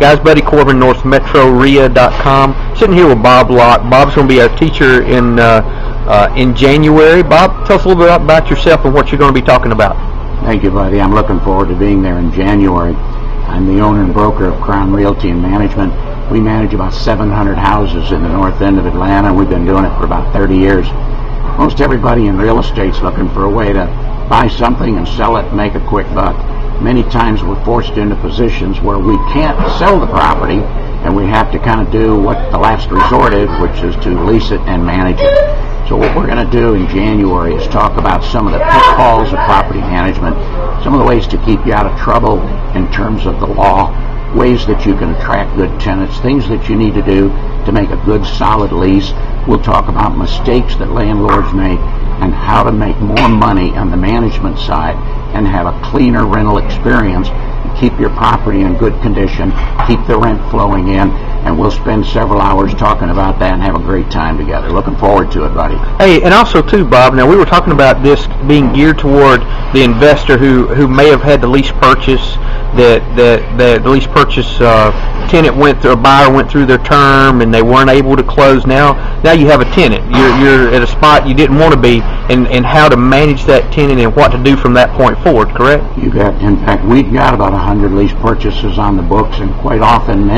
Guys, Buddy Corbin, NorthMetroREA.com. Sitting here with Bob Locke. Bob's going to be our teacher in January. Bob, tell us a little bit about yourself and what you're going to be talking about. Thank you, buddy. I'm looking forward to being there in January. I'm the owner and broker of Crown Realty and Management. We manage about 700 houses in the north end of Atlanta. We've been doing it for about 30 years. Most everybody in real estate's looking for a way to buy something and sell it and make a quick buck. Many times we're forced into positions where we can't sell the property and we have to kind of do what the last resort is, which is to lease it and manage it. So what we're going to do in January is talk about some of the pitfalls of property management, some of the ways to keep you out of trouble in terms of the law, ways that you can attract good tenants, things that you need to do to make a good solid lease. We'll talk about mistakes that landlords make and how to make more money on the management side and have a cleaner rental experience, keep your property in good condition, keep the rent flowing in, and we'll spend several hours talking about that and have a great time together. Looking forward to it, buddy. Hey, and also too, Bob, now we were talking about this being geared toward the investor who may have had the lease purchase, that the lease purchase tenant went through, a buyer went through their term and they weren't able to close. Now you have a tenant. You're at a spot you didn't want to be, and how to manage that tenant and what to do from that point forward, correct? You bet. In fact, we've got about 100 lease purchases on the books, and quite often,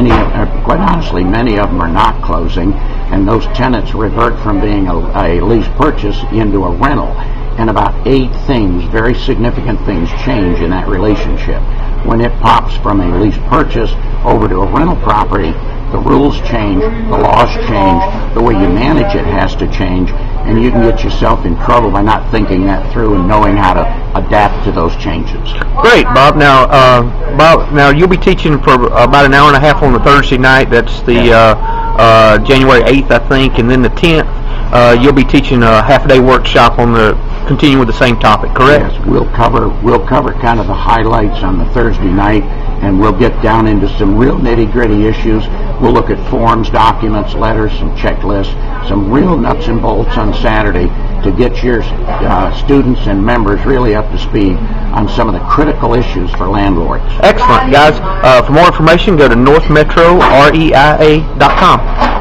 quite honestly, many of them are not closing, and those tenants revert from being a lease purchase into a rental. And about 8 things, very significant things, change in that relationship. When it pops from a lease purchase over to a rental property, the rules change, the laws change, the way you manage it has to change, and you can get yourself in trouble by not thinking that through and knowing how to adapt to those changes. Great, Bob. Now you'll be teaching for about an hour and a half on the Thursday night. That's the January 8th, I think, and then the 10th. You'll be teaching a half-a-day workshop on continuing with the same topic, correct? Yes, we'll cover kind of the highlights on the Thursday night, and we'll get down into some real nitty-gritty issues. We'll look at forms, documents, letters, some checklists, some real nuts and bolts on Saturday to get your students and members really up to speed on some of the critical issues for landlords. Excellent, guys. For more information, go to NorthMetroREIA.com.